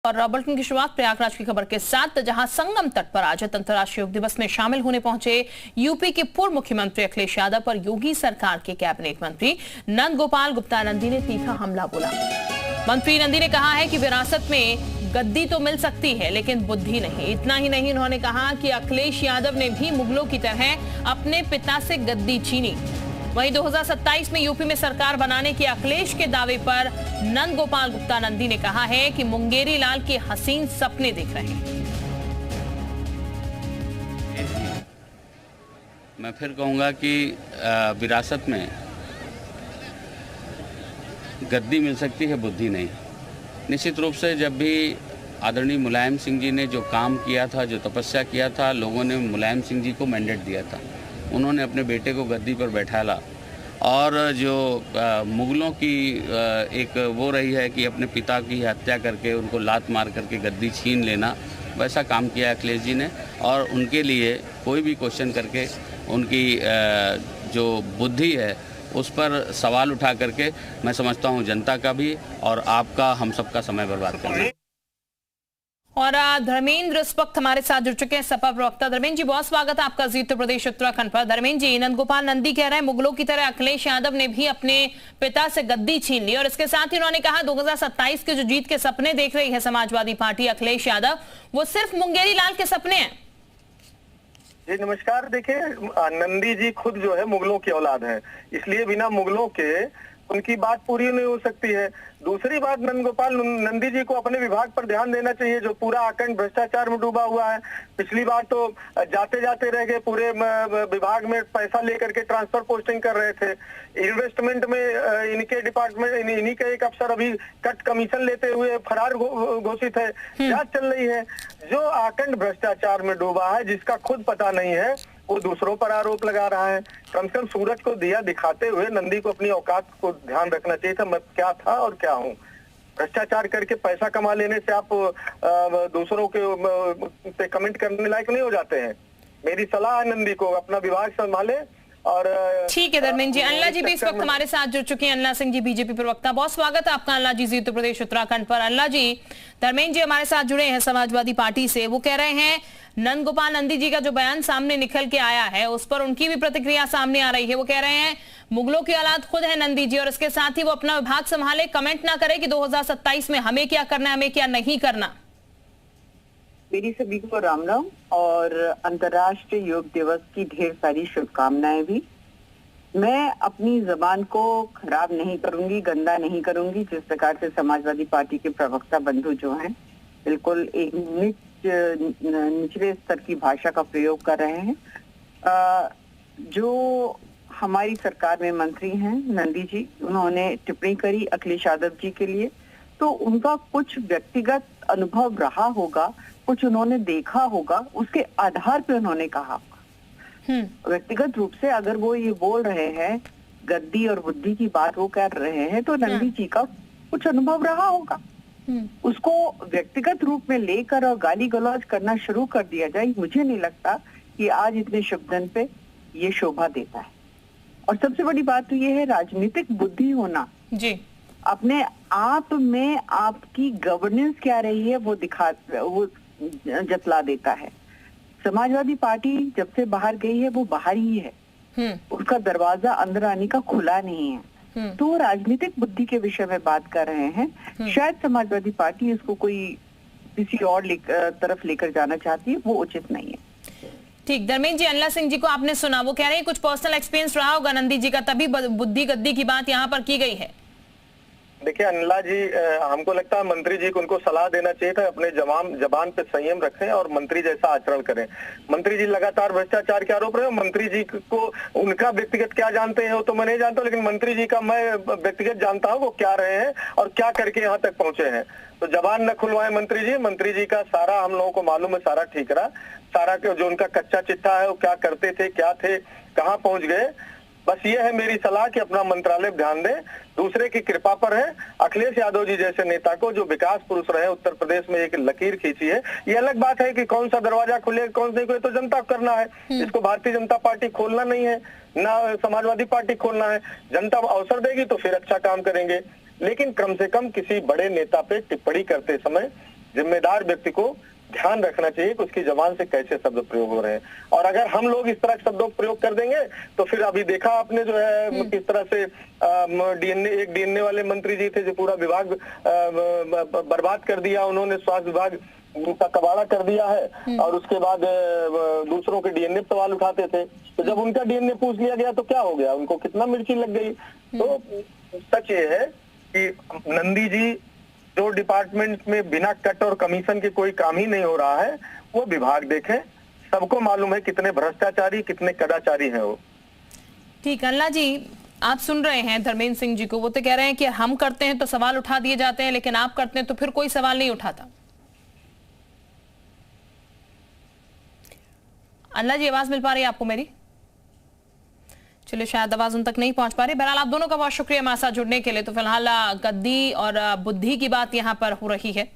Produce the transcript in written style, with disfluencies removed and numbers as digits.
और बुलेटिन की शुरुआत प्रयागराज की खबर के साथ, जहां संगम तट पर आज अंतर्राष्ट्रीय योग दिवस में शामिल होने पहुंचे यूपी के पूर्व मुख्यमंत्री अखिलेश यादव पर योगी सरकार के कैबिनेट मंत्री नंद गोपाल गुप्ता नंदी ने तीखा हमला बोला। मंत्री नंदी ने कहा है कि विरासत में गद्दी तो मिल सकती है लेकिन बुद्धि नहीं। इतना ही नहीं, उन्होंने कहा कि अखिलेश यादव ने भी मुगलों की तरह अपने पिता से गद्दी छीनी। वहीं 2027 में यूपी में सरकार बनाने के अखिलेश के दावे पर नंद गोपाल गुप्ता नंदी ने कहा है कि मुंगेरी लाल के हसीन सपने देख रहे हैं। मैं फिर कहूंगा कि विरासत में गद्दी मिल सकती है, बुद्धि नहीं। निश्चित रूप से जब भी आदरणीय मुलायम सिंह जी ने जो काम किया था, जो तपस्या किया था, लोगों ने मुलायम सिंह जी को मैंडेट दिया था। उन्होंने अपने बेटे को गद्दी पर बैठाला और जो मुगलों की एक वो रही है कि अपने पिता की हत्या करके उनको लात मार करके गद्दी छीन लेना, वैसा काम किया अखिलेश जी ने। और उनके लिए कोई भी क्वेश्चन करके उनकी जो बुद्धि है उस पर सवाल उठा करके मैं समझता हूँ जनता का भी और आपका, हम सबका समय बर्बाद करना। और धर्मेंद्र इस वक्त हमारे साथ जुड़ चुके हैं, सपा प्रवक्ता। धर्मेंद्र जी, बहुत स्वागत है आपका जी उत्तर प्रदेश उत्तराखंड पर। धर्मेंद्र जी, नंद गोपाल नंदी कह रहे हैं मुगलों की तरह अखिलेश यादव ने भी अपने पिता से गद्दी छीन ली, और इसके साथ ही उन्होंने कहा 2027 के जो जीत के सपने देख रही है समाजवादी पार्टी अखिलेश यादव, वो सिर्फ मुंगेरी लाल के सपने हैं। जी नमस्कार। देखिए, नंदी जी खुद जो है मुगलों की औलाद है, इसलिए बिना मुगलों के उनकी बात पूरी नहीं हो सकती है। दूसरी बात, नंद गोपाल नंदी जी को अपने विभाग पर ध्यान देना चाहिए जो पूरा अखंड भ्रष्टाचार में डूबा हुआ है। पिछली बार तो जाते जाते रह गए, पूरे विभाग में पैसा लेकर के ट्रांसफर पोस्टिंग कर रहे थे। इन्वेस्टमेंट में इनके डिपार्टमेंट, इन्हीं के एक अफसर अभी कट कमीशन लेते हुए फरार घोषित है। जांच चल रही है। जो अखंड भ्रष्टाचार में डूबा है, जिसका खुद पता नहीं है, वो दूसरों पर आरोप लगा रहा है। कम से कम सूरज को दिया दिखाते हुए नंदी को अपनी औकात को ध्यान रखना चाहिए था। मैं क्या था और क्या हूँ। भ्रष्टाचार करके पैसा कमा लेने से आप दूसरों के पे कमेंट करने लायक नहीं हो जाते हैं। मेरी सलाह है नंदी को अपना विभाग संभाले। और ठीक है धर्मेंद्र जी। अन्ना जी भी इस वक्त हमारे साथ जुड़ चुके हैं। अन्ना सिंह जी, बीजेपी प्रवक्ता, बहुत स्वागत है आपका अन्ना जी उत्तर प्रदेश उत्तराखंड पर। अन्ना जी, धर्मेंद्र जी हमारे साथ जुड़े हैं समाजवादी पार्टी से। वो कह रहे हैं नंद गोपाल नंदी जी का जो बयान सामने निकल के आया है उस पर उनकी भी प्रतिक्रिया सामने आ रही है। वो कह रहे हैं मुगलों की औलाद खुद है नंदी जी, और इसके साथ ही वो अपना विभाग संभाले, कमेंट ना करे कि 2027 में हमें क्या करना है, हमें क्या नहीं करना। मेरी सभी को राम राम और अंतर्राष्ट्रीय योग दिवस की ढेर सारी शुभकामनाएं भी। मैं अपनी जबान को खराब नहीं करूंगी, गंदा नहीं करूंगी। जिस प्रकार से समाजवादी पार्टी के प्रवक्ता बंधु जो हैं बिल्कुल एक निचले स्तर की भाषा का प्रयोग कर रहे हैं। जो हमारी सरकार में मंत्री हैं नंदी जी, उन्होंने टिप्पणी करी अखिलेश यादव जी के लिए, तो उनका कुछ व्यक्तिगत अनुभव रहा होगा, कुछ उन्होंने देखा होगा, उसके आधार पे उन्होंने कहा। व्यक्तिगत रूप से अगर वो ये बोल रहे हैं, गद्दी और बुद्धि की बात वो कर रहे हैं, तो नंदी जी का कुछ अनुभव रहा होगा। उसको व्यक्तिगत रूप में लेकर और गाली गलौज करना शुरू कर दिया जाए, मुझे नहीं लगता कि आज इतने शुभ दिन पे ये शोभा देता है। और सबसे बड़ी बात तो ये है, राजनीतिक बुद्धि होना जी, अपने आप में आपकी गवर्नेंस क्या रही है वो जतला देता है। समाजवादी पार्टी जब से बाहर गई है वो बाहर ही है, उसका दरवाजा अंदर आने का खुला नहीं है। तो राजनीतिक बुद्धि के विषय में बात कर रहे हैं। शायद समाजवादी पार्टी इसको कोई किसी और तरफ लेकर जाना चाहती है, वो उचित नहीं है। ठीक। धर्मेंद्र जी, अन्ना सिंह जी को आपने सुना, वो कह रहे हैं कुछ पर्सनल एक्सपीरियंस रहा होगा नंदी जी का, तभी बुद्धि गद्दी की बात यहाँ पर की गई है। देखिए अन्ना जी, हमको लगता है मंत्री जी को उनको सलाह देना चाहिए था, अपने जबान पे संयम रखें और मंत्री जैसा आचरण करें। मंत्री जी लगातार भ्रष्टाचार के आरोप रहे। मंत्री जी को उनका व्यक्तिगत क्या जानते हैं वो तो मैं नहीं जानता, लेकिन मंत्री जी का मैं व्यक्तिगत जानता हूँ वो क्या रहे हैं और क्या करके यहाँ तक पहुंचे हैं। तो जबान न खुलवाए मंत्री जी। मंत्री जी का सारा हम लोगों को मालूम है, सारा ठीक रहा। सारा जो उनका कच्चा चिट्ठा है वो क्या करते थे, क्या थे, कहाँ पहुंच गए। बस ये है मेरी सलाह कि अपना मंत्रालय ध्यान दें, दूसरे की कृपा पर है। अखिलेश यादव जी जैसे नेता को, जो विकास पुरुष रहे, उत्तर प्रदेश में एक लकीर खींची है। ये अलग बात है कि कौन सा दरवाजा खुले कौन नहीं खुले तो जनता को करना है। इसको भारतीय जनता पार्टी खोलना नहीं है, ना समाजवादी पार्टी खोलना है। जनता अवसर देगी तो फिर अच्छा काम करेंगे। लेकिन कम से कम किसी बड़े नेता पे टिप्पणी करते समय जिम्मेदार व्यक्ति को ध्यान रखना चाहिए कि उसकी जबान से कैसे शब्द प्रयोग हो रहे हैं। और अगर हम लोग इस तरह के शब्दों का प्रयोग कर देंगे तो फिर अभी देखा आपने जो है किस तरह से एक डीएनए वाले मंत्री जी थे जो पूरा विभाग बर्बाद कर दिया, उन्होंने स्वास्थ्य विभाग का कबाड़ा कर दिया है और उसके बाद दूसरों के डीएनए सवाल उठाते थे। तो जब उनका डीएनए पूछ लिया गया तो क्या हो गया, उनको कितना मिर्ची लग गई। तो सच ये है कि नंदी जी जो डिपार्टमेंट में बिना कट और कमीशन के कोई काम ही नहीं हो रहा है वो विभाग देखें, सबको मालूम है कितने भ्रष्टाचारी कितने कदाचारी हैं वो। ठीक, अल्लाह जी आप सुन रहे हैं धर्मेंद्र सिंह जी को, वो तो कह रहे हैं कि हम करते हैं तो सवाल उठा दिए जाते हैं, लेकिन आप करते हैं तो फिर कोई सवाल नहीं उठाता। अल्लाह जी आवाज मिल पा रही है आपको मेरी? चलिए शायद आवाज उन तक नहीं पहुंच पा रही। बहरहाल आप दोनों का बहुत शुक्रिया हमारे साथ जुड़ने के लिए। तो फिलहाल गद्दी और बुद्धि की बात यहां पर हो रही है।